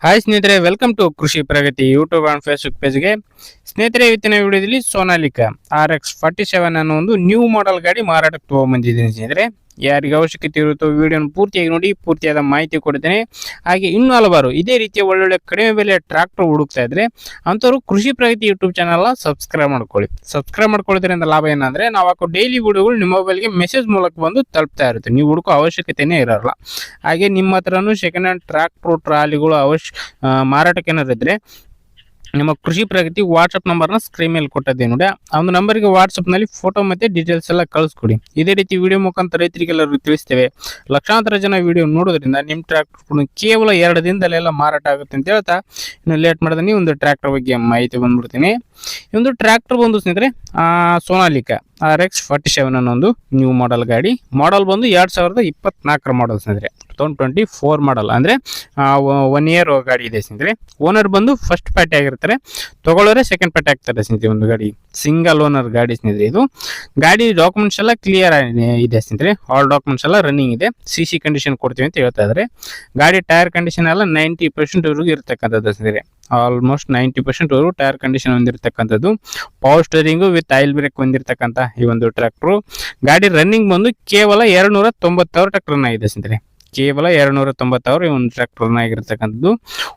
Hi ಸ್ನೇಹಿತರೆ, welcome to ಕೃಷಿ ಪ್ರಗತಿ YouTube and Facebook ಪೇಜ್ಗೆ. ಸ್ನೇಹಿತರೆ, ಇವತ್ತಿನ ವಿಡಿಯೋದಲ್ಲಿ ಸೋನಾಲಿಕಾ RX47 ಅನ್ನೋ ಒಂದು ನ್ಯೂ ಮಾಡೆಲ್ ಗಾಡಿ ಮಾರಾಟಕ್ಕೆ ತಗೊಂಡ್ಬಂದಿದ್ದೀನಿ. ಸ್ನೇಹಿತರೆ, ಯಾರಿಗೆ ಅವಶ್ಯಕತೆ ಇರುತ್ತೋ ವಿಡಿಯೋನ ಪೂರ್ತಿಯಾಗಿ ನೋಡಿ, ಪೂರ್ತಿಯಾದ ಮಾಹಿತಿ ಕೊಡ್ತೇನೆ. ಹಾಗೆ ಇನ್ನೂ ಹಲವಾರು ಇದೇ ರೀತಿಯ ಒಳ್ಳೊಳ್ಳೆ ಕಡಿಮೆ ಬೆಲೆ ಟ್ರಾಕ್ಟರ್ ಹುಡುಕ್ತಾ ಇದ್ರೆ ಅಂಥವ್ರು ಕೃಷಿ ಪ್ರಗತಿ ಯೂಟ್ಯೂಬ್ ಚಾನಲ್ನ ಸಬ್ಸ್ಕ್ರೈಬ್ ಮಾಡ್ಕೊಳ್ಳಿ. ಸಬ್ಸ್ಕ್ರೈಬ್ ಮಾಡ್ಕೊಳ್ಳೋದ್ರಿಂದ ಲಾಭ ಏನಂದ್ರೆ ನಾವು ಹಾಕೋ ಡೈಲಿ ವಿಡಿಯೋಗಳು ನಿಮ್ಮ ಮೊಬೈಲ್ಗೆ ಮೆಸೇಜ್ ಮೂಲಕ ಬಂದು ತಲುಪ್ತಾ ಇರುತ್ತೆ. ನೀವು ಹುಡುಕೋ ಅವಶ್ಯಕತೆನೇ ಇರಲ್ಲ. ಹಾಗೆ ನಿಮ್ಮ ಹತ್ರನೂ ಸೆಕೆಂಡ್ ಹ್ಯಾಂಡ್ ಟ್ರಾಕ್ಟರ್ ಟ್ರಾಲಿಗಳು ಮಾರಾಟಕ್ಕೆ ಏನಾದ್ರು ಇದ್ರೆ ನಿಮ್ಮ ಕೃಷಿ ಪ್ರಗತಿ ವಾಟ್ಸಪ್ ನಂಬರ್ನ ಸ್ಕ್ರೀನ್ ಮೇಲೆ ಕೊಟ್ಟಿದ್ದೆ ನೋಡಿ. ಆ ಒಂದು ನಂಬರ್ಗೆ ವಾಟ್ಸಪ್ನಲ್ಲಿ ಫೋಟೋ ಮತ್ತೆ ಡೀಟೇಲ್ಸ್ ಎಲ್ಲ ಕಳಿಸ್ಕೊಡಿ. ಇದೇ ರೀತಿ ವಿಡಿಯೋ ಮುಖಾಂತರ ರೈತರಿಗೆಲ್ಲರೂ ತಿಳಿಸ್ತೇವೆ. ಲಕ್ಷಾಂತರ ಜನ ವಿಡಿಯೋ ನೋಡೋದ್ರಿಂದ ನಿಮ್ಮ ಟ್ರ್ಯಾಕ್ಟರ್ ಕೇವಲ 2 ದಿನದಲ್ಲೆಲ್ಲ ಮಾರಾಟ ಆಗುತ್ತೆ ಅಂತ ಹೇಳ್ತಾ ಇನ್ನು ಲೇಟ್ ಮಾಡಿದ್ರೆ ನೀವು ಒಂದು ಟ್ರ್ಯಾಕ್ಟರ್ ಬಗ್ಗೆ ಮಾಹಿತಿ ಬಂದ್ಬಿಡ್ತೀನಿ. ಈ ಒಂದು ಟ್ರ್ಯಾಕ್ಟರ್ ಬಂದು ಸ್ನೇಹಿತರೆ ಸೋನಾಲಿಕಾ RX47 ಅನ್ನೋ ಒಂದು ನ್ಯೂ ಮಾಡೆಲ್ ಗಾಡಿ. ಮಾಡೆಲ್ ಬಂದು 2024 ಮಾಡೆಲ್ ಸ್ನೇಹಿತರೆ, 2024 ಮಾಡೆಲ್ ಅಂದರೆ 1 ಇಯರ್ ಗಾಡಿ ಇದೆ ಸ್ನೇಹಿತರೆ. ಓನರ್ ಬಂದು ಫಸ್ಟ್ ಪಾರ್ಟಿ ಆಗಿರ್ತಾರೆ, ತಗೊಳ್ಳೋರೆ ಸೆಕೆಂಡ್ ಪಾರ್ಟಿ ಆಗ್ತಾರೆ ಸ್ನೇಹಿತರೆ. ಒಂದು ಗಾಡಿ ಸಿಂಗಲ್ ಓನರ್ ಗಾಡಿ ಸ್ನೇಹಿತರೆ. ಇದು ಗಾಡಿ ಡಾಕ್ಯುಮೆಂಟ್ಸ್ ಎಲ್ಲ ಕ್ಲಿಯರ್ ಇದೆ ಸ್ನೇಹಿತರೆ. ಆಲ್ ಡಾಕ್ಯುಮೆಂಟ್ಸ್ ಎಲ್ಲ ರನ್ನಿಂಗ್ ಇದೆ. CC ಕಂಡೀಷನ್ ಕೊಡ್ತೀವಿ ಅಂತ ಹೇಳ್ತಾ ಇದ್ದಾರೆ. ಗಾಡಿ ಟೈರ್ ಕಂಡೀಷನ್ ಎಲ್ಲ 90% ವರೆಗೂ ಇರತಕ್ಕಂಥದ್ದು ಸ್ನೇಹಿತರೆ. ಆಲ್ಮೋಸ್ಟ್ 90% ವರೆಗೂ ಟೈರ್ ಕಂಡೀಷನ್ ಹೊಂದಿರತಕ್ಕಂಥದ್ದು. Power steering with oil brake ಹೊಂದಿರತಕ್ಕಂಥ ಈ ಒಂದು ಟ್ರ್ಯಾಕ್ಟರ್. ಗಾಡಿ ರನ್ನಿಂಗ್ ಬಂದು ಕೇವಲ 290 ಟಕ್ ರನ್ ಆಗಿದೆ ಸ್ನೇಹಿತರೆ. ಕೇವಲ 290 ಈ ಒಂದು ಟ್ರ್ಯಾಕ್ಟರ್ ರನ್ ಆಗಿರ್ತಕ್ಕಂಥದ್ದು.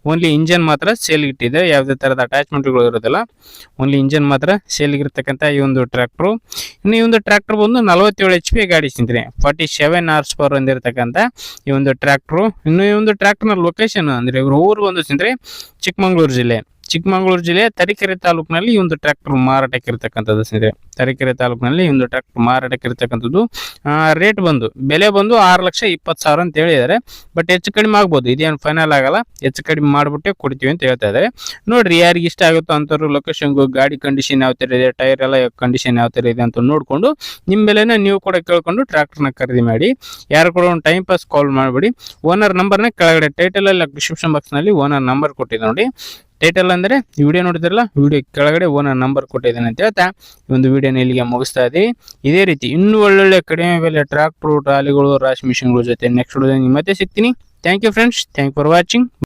ಓನ್ಲಿ ಇಂಜನ್ ಮಾತ್ರ ಸೇಲ್ ಇಟ್ಟಿದೆ, ಯಾವುದೇ ತರಹದ ಅಟ್ಯಾಚ್ಮೆಂಟ್ಗಳು ಇರೋದಿಲ್ಲ. ಓನ್ಲಿ ಇಂಜನ್ ಮಾತ್ರ ಸೇಲ್ ಇರತಕ್ಕಂಥ ಈ ಒಂದು ಟ್ರ್ಯಾಕ್ಟರ್. ಇನ್ನು ಈ ಒಂದು ಟ್ರ್ಯಾಕ್ಟರ್ ಬಂದು 47 HP ಗಾಡಿ ಸ್ನೇಹಿತರೆ. 47 horsepower ಹೊಂದಿರತಕ್ಕಂಥ ಈ ಒಂದು ಟ್ರ್ಯಾಕ್ಟರ್. ಇನ್ನು ಈ ಒಂದು ಟ್ರ್ಯಾಕ್ಟರ್ನ ಲೊಕೇಶನ್ ಅಂದ್ರೆ ಇವರು ಊರು ಬಂದು ಸ್ನೇಹಿತರೆ ಚಿಕ್ಕಮಗಳೂರು ಜಿಲ್ಲೆ ತರೀಕೆರೆ ತಾಲೂಕಿನಲ್ಲಿ ಈ ಒಂದು ಟ್ರ್ಯಾಕ್ಟರ್ ಮಾರಾಟಕ್ಕೆ ಇರತಕ್ಕಂಥದ್ದು ಸ್ನೇಹಿತರೆ. ತರೀಕೆರೆ ತಾಲೂಕಿನಲ್ಲಿ ಈ ಒಂದು ಟ್ರ್ಯಾಕ್ಟರ್ ಮಾರಾಟಕ್ಕೆ ಇರತಕ್ಕಂಥದ್ದು. ರೇಟ್ ಬಂದು ಬೆಲೆ ಬಂದು 6,20,000 ಅಂತ ಹೇಳಿದ್ದಾರೆ. ಬಟ್ ಹೆಚ್ಚು ಕಡಿಮೆ ಆಗ್ಬೋದು, ಇದೇನು ಫೈನಲ್ ಆಗಲ್ಲ. ಹೆಚ್ಚು ಕಡಿಮೆ ಮಾಡಿಬಿಟ್ಟೆ ಕೊಡ್ತೀವಿ ಅಂತ ಹೇಳ್ತಾ ಇದ್ದಾರೆ. ನೋಡ್ರಿ, ಯಾರಿಗೆ ಇಷ್ಟ ಆಗುತ್ತೋ ಅಂಥವ್ರು ಲೊಕೇಶನ್ಗೂ ಗಾಡಿ ಕಂಡೀಷನ್ ಯಾವ ಥರ ಇದೆ, ಟೈರ್ ಎಲ್ಲ ಕಂಡೀಷನ್ ಯಾವ ಥರ ಇದೆ ಅಂತ ನೋಡಿಕೊಂಡು ನಿಮ್ಮ ಬೆಲೆನ ನೀವು ಕೂಡ ಕೇಳ್ಕೊಂಡು ಟ್ರ್ಯಾಕ್ಟರ್ನ ಖರೀದಿ ಮಾಡಿ. ಯಾರು ಕೂಡ ಒಂದು ಟೈಮ್ ಪಾಸ್ ಕಾಲ್ ಮಾಡಬೇಡಿ. ಓನರ್ ನಂಬರ್ನ ಕೆಳಗಡೆ ಟೈಟಲ್ ಎಲ್ಲ ಡಿಸ್ಕ್ರಿಪ್ಷನ್ ಬಾಕ್ಸ್ನಲ್ಲಿ ಓನರ್ ನಂಬರ್ ಕೊಟ್ಟಿದೆ ನೋಡಿ. ಟೈಟಲ್ ಅಂದರೆ ಈ ವಿಡಿಯೋ ನೋಡಿದ್ರಲ್ಲ, ವಿಡಿಯೋ ಕೆಳಗಡೆ ಓನರ್ ನಂಬರ್ ಕೊಟ್ಟಿದ್ದೇನೆ ಅಂತ ಹೇಳ್ತಾ ಈ ಒಂದು ವಿಡಿಯೋನ ಇಲ್ಲಿಗೆ ಮುಗಿಸ್ತಾ ಇದ್ದೀವಿ. ಇದೇ ರೀತಿ ಇನ್ನೂ ಒಳ್ಳೊಳ್ಳೆ ಕಡಿಮೆ ಬೆಲೆ ಟ್ರಾಕ್ಟರ್ ಟ್ರಾಲಿಗಳು ರಾಶಿ ಮಿಷನ್ಗಳ ಜೊತೆ ನೆಕ್ಸ್ಟ್ ವಿಡಿಯೋದಲ್ಲಿ ಮತ್ತೆ ಸಿಗ್ತೀನಿ. Thank you friends, thank for watching.